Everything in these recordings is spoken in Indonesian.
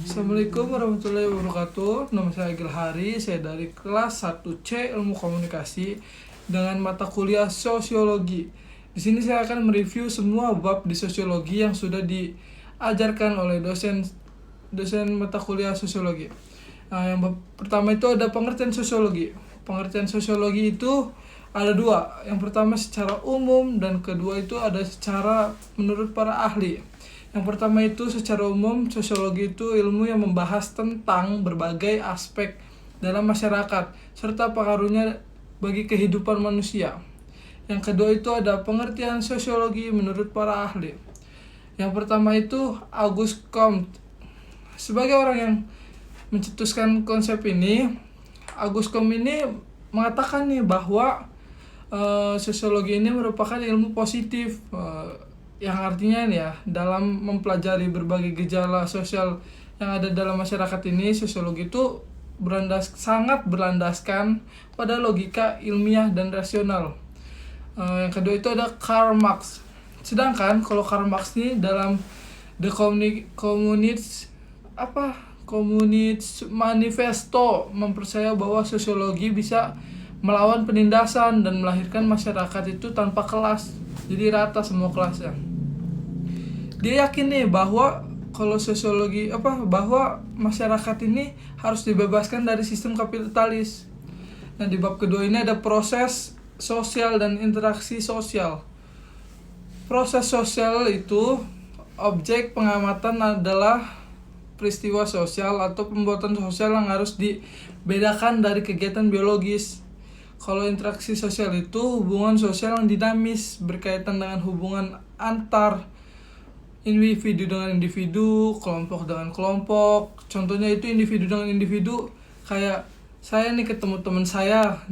Assalamualaikum warahmatullahi wabarakatuh. Nama saya Agil Hari, saya dari kelas 1C Ilmu Komunikasi dengan mata kuliah Sosiologi. Di sini saya akan mereview semua bab di sosiologi yang sudah diajarkan oleh dosen mata kuliah Sosiologi. Yang bab pertama itu ada pengertian sosiologi. Pengertian sosiologi itu ada dua. Yang pertama secara umum dan kedua itu ada secara menurut para ahli. Yang pertama itu secara umum, sosiologi itu ilmu yang membahas tentang berbagai aspek dalam masyarakat serta pengaruhnya bagi kehidupan manusia. Yang kedua itu ada pengertian sosiologi menurut para ahli. Yang pertama itu Auguste Comte. Sebagai orang yang mencetuskan konsep ini, Auguste Comte ini mengatakan nih bahwa sosiologi ini merupakan ilmu positif, yang artinya nih ya, dalam mempelajari berbagai gejala sosial yang ada dalam masyarakat ini, sosiologi itu sangat berlandaskan pada logika ilmiah dan rasional. Yang kedua itu ada Karl Marx. Sedangkan kalau Karl Marx ini dalam The Communist Manifesto mempercaya bahwa sosiologi bisa melawan penindasan dan melahirkan masyarakat itu tanpa kelas, jadi rata semua kelasnya. Dia yakin nih bahwa kalau sosiologi bahwa masyarakat ini harus dibebaskan dari sistem kapitalis. Nah, di bab kedua ini ada proses sosial dan interaksi sosial. Proses sosial itu objek pengamatan adalah peristiwa sosial atau pembuatan sosial yang harus dibedakan dari kegiatan biologis. Kalau interaksi sosial itu hubungan sosial yang dinamis berkaitan dengan hubungan antar individu dengan individu, kelompok dengan kelompok. Contohnya itu individu dengan individu, kayak saya nih ketemu teman saya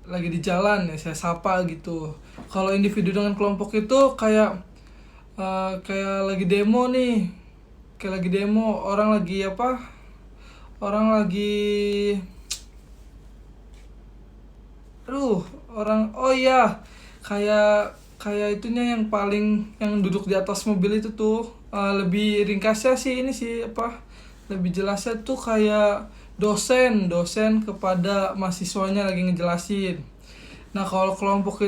lagi di jalan ya, saya sapa gitu. Kalau individu dengan kelompok itu kayak lagi demo nih. Kayak lagi demo, orang kayak itunya yang duduk di atas mobil itu tuh, lebih ringkasnya sih lebih jelasnya tuh kayak dosen kepada mahasiswanya lagi ngejelasin. Nah, kalau kelompok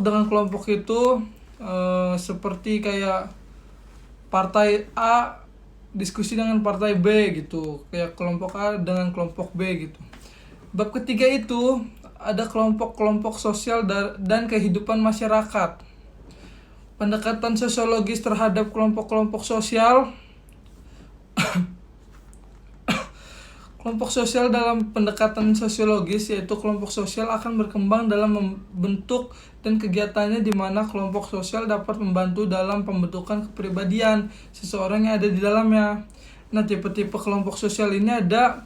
dengan kelompok itu seperti kayak partai A diskusi dengan partai B gitu, kayak kelompok A dengan kelompok B gitu. Bab ketiga itu ada kelompok-kelompok sosial dan kehidupan masyarakat. Pendekatan sosiologis terhadap kelompok-kelompok sosial. Kelompok sosial dalam pendekatan sosiologis yaitu kelompok sosial akan berkembang dalam membentuk dan kegiatannya di mana kelompok sosial dapat membantu dalam pembentukan kepribadian seseorang yang ada di dalamnya. Nah, tipe-tipe kelompok sosial ini ada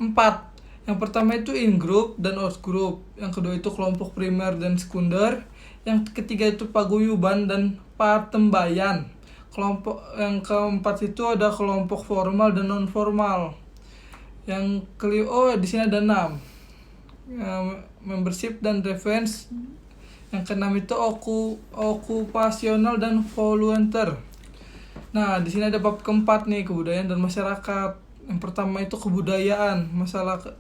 4. Yang pertama itu in-group dan out-group. Yang kedua itu kelompok primer dan sekunder. Yang ketiga itu paguyuban dan patembayan. Yang keempat itu ada kelompok formal dan non-formal. Di sini ada 6. Membership dan reference. Yang keenam itu okupasional dan volunteer. Nah, di sini ada bab keempat nih, kebudayaan dan masyarakat. Yang pertama itu kebudayaan.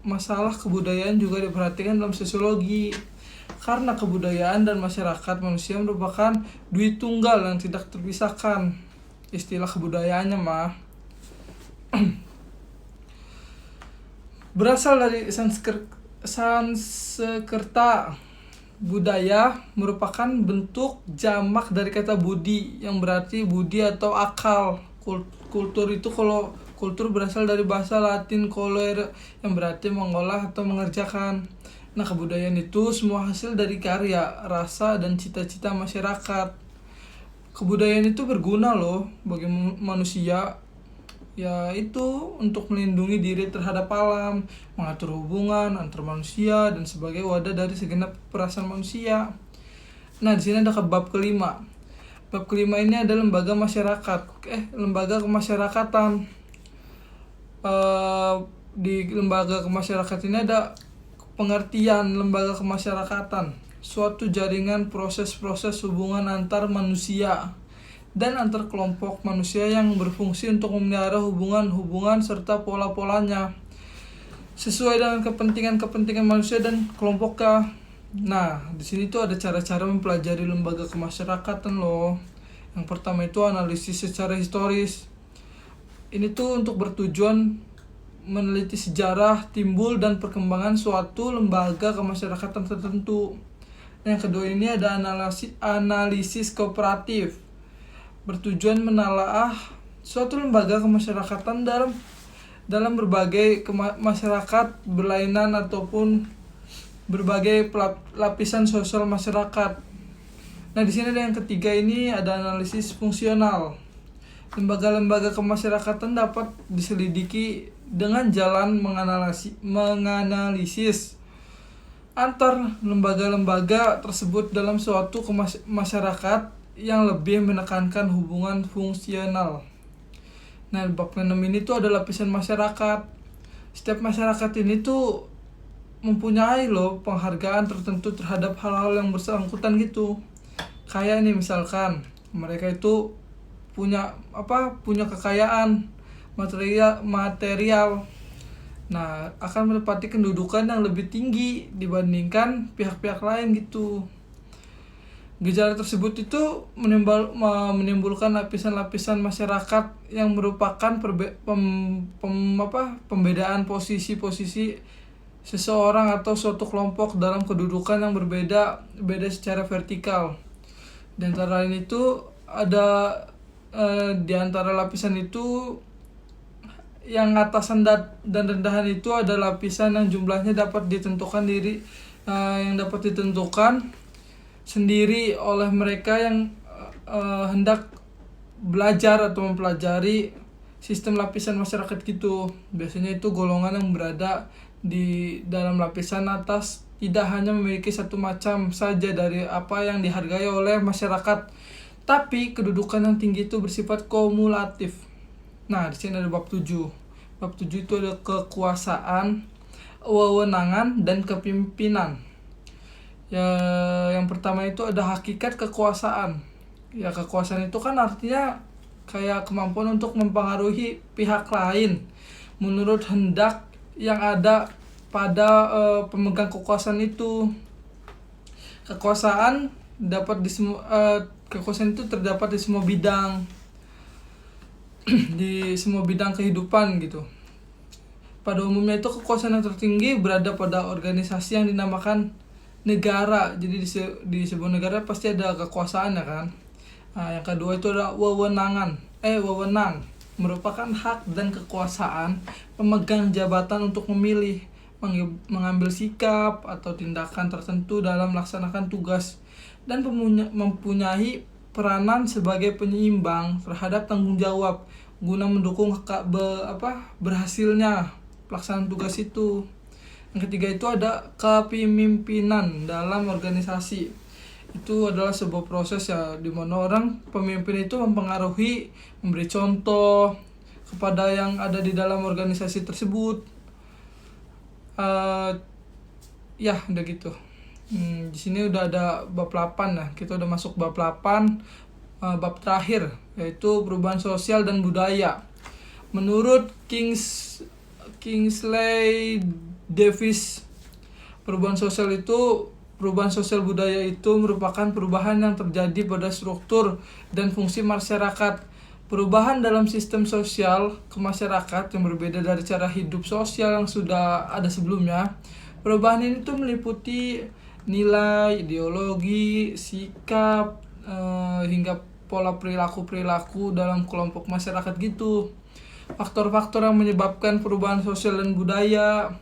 Masalah kebudayaan juga diperhatikan dalam sosiologi. Karena kebudayaan dan masyarakat manusia merupakan dui tunggal yang tidak terpisahkan. Istilah kebudayaannya berasal dari Sanskerta. Budaya merupakan bentuk jamak dari kata budi yang berarti budi atau akal. Kultur berasal dari bahasa Latin colere yang berarti mengolah atau mengerjakan. Nah, kebudayaan itu semua hasil dari karya, rasa, dan cita-cita masyarakat. Kebudayaan itu berguna loh bagi manusia, yaitu untuk melindungi diri terhadap alam, mengatur hubungan antar manusia, dan sebagai wadah dari segenap perasaan manusia. Nah, di sini ada bab kelima. Bab kelima ini ada lembaga kemasyarakatan. Di lembaga kemasyarakatan ini ada pengertian lembaga kemasyarakatan, suatu jaringan proses-proses hubungan antar manusia dan antar kelompok manusia yang berfungsi untuk memelihara hubungan-hubungan serta pola-polanya sesuai dengan kepentingan manusia dan kelompoknya. Nah, di sini tuh ada cara-cara mempelajari lembaga kemasyarakatan loh. Yang pertama itu analisis secara historis. Ini tuh untuk bertujuan meneliti sejarah, timbul, dan perkembangan suatu lembaga kemasyarakatan tertentu. Yang kedua ini ada analisis kooperatif. Bertujuan menelaah suatu lembaga kemasyarakatan dalam berbagai masyarakat berlainan ataupun berbagai lapisan sosial masyarakat. Nah, di sini ada yang ketiga ini ada analisis fungsional. Lembaga-lembaga kemasyarakatan dapat diselidiki dengan jalan menganalisis antar lembaga-lembaga tersebut dalam suatu masyarakat yang lebih menekankan hubungan fungsional. Nah, bab 6 ini tuh ada lapisan masyarakat. Setiap masyarakat ini tuh mempunyai loh penghargaan tertentu terhadap hal-hal yang bersangkutan gitu. Kayak nih misalkan mereka itu punya kekayaan material. Nah, akan menempati kedudukan yang lebih tinggi dibandingkan pihak-pihak lain gitu. Gejala tersebut itu menimbulkan lapisan-lapisan masyarakat yang merupakan pembedaan posisi-posisi seseorang atau suatu kelompok dalam kedudukan yang beda secara vertikal. Di antara lain itu ada di antara lapisan itu yang atasan dan rendahan itu ada lapisan yang jumlahnya dapat ditentukan sendiri oleh mereka yang hendak belajar atau mempelajari sistem lapisan masyarakat gitu. Biasanya itu golongan yang berada di dalam lapisan atas tidak hanya memiliki satu macam saja dari apa yang dihargai oleh masyarakat, tapi kedudukan yang tinggi itu bersifat kumulatif. Nah, di sini ada bab 7. Bab 7 itu ada kekuasaan, wewenangan, dan kepemimpinan. Ya, yang pertama itu ada hakikat kekuasaan. Ya, kekuasaan itu kan artinya kayak kemampuan untuk mempengaruhi pihak lain menurut hendak yang ada pada pemegang kekuasaan itu. Kekuasaan itu terdapat di semua bidang di semua bidang kehidupan gitu. Pada umumnya itu kekuasaan yang tertinggi berada pada organisasi yang dinamakan negara. Jadi di sebuah negara pasti ada kekuasaan ya kan. Nah, yang kedua itu ada wewenang merupakan hak dan kekuasaan pemegang jabatan untuk memilih, mengambil sikap atau tindakan tertentu dalam melaksanakan tugas dan mempunyai peranan sebagai penyeimbang terhadap tanggung jawab guna mendukung berhasilnya pelaksanaan tugas itu. Yang ketiga itu ada kepemimpinan dalam organisasi. Itu adalah sebuah proses ya di mana pemimpin itu mempengaruhi, memberi contoh kepada yang ada di dalam organisasi tersebut. Ya udah gitu. Di sini udah ada bab 8 ya. Kita udah masuk bab 8, bab terakhir yaitu perubahan sosial dan budaya. Menurut Kingsley Davis, perubahan sosial budaya itu merupakan perubahan yang terjadi pada struktur dan fungsi masyarakat. Perubahan dalam sistem sosial kemasyarakat yang berbeda dari cara hidup sosial yang sudah ada sebelumnya. Perubahan ini tuh meliputi nilai, ideologi, sikap, hingga pola perilaku dalam kelompok masyarakat gitu. Faktor-faktor yang menyebabkan perubahan sosial dan budaya,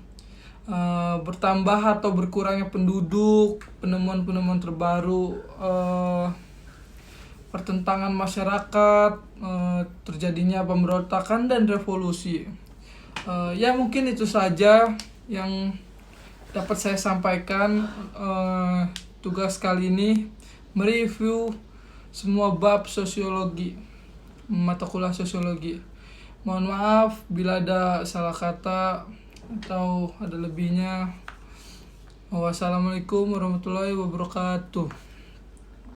bertambah atau berkurangnya penduduk, penemuan-penemuan terbaru, pertentangan masyarakat, terjadinya pemberontakan dan revolusi. Ya mungkin itu saja yang dapat saya sampaikan. Tugas kali ini mereview semua bab sosiologi, mata kuliah sosiologi. Mohon maaf bila ada salah kata atau ada lebihnya. Wassalamualaikum warahmatullahi wabarakatuh.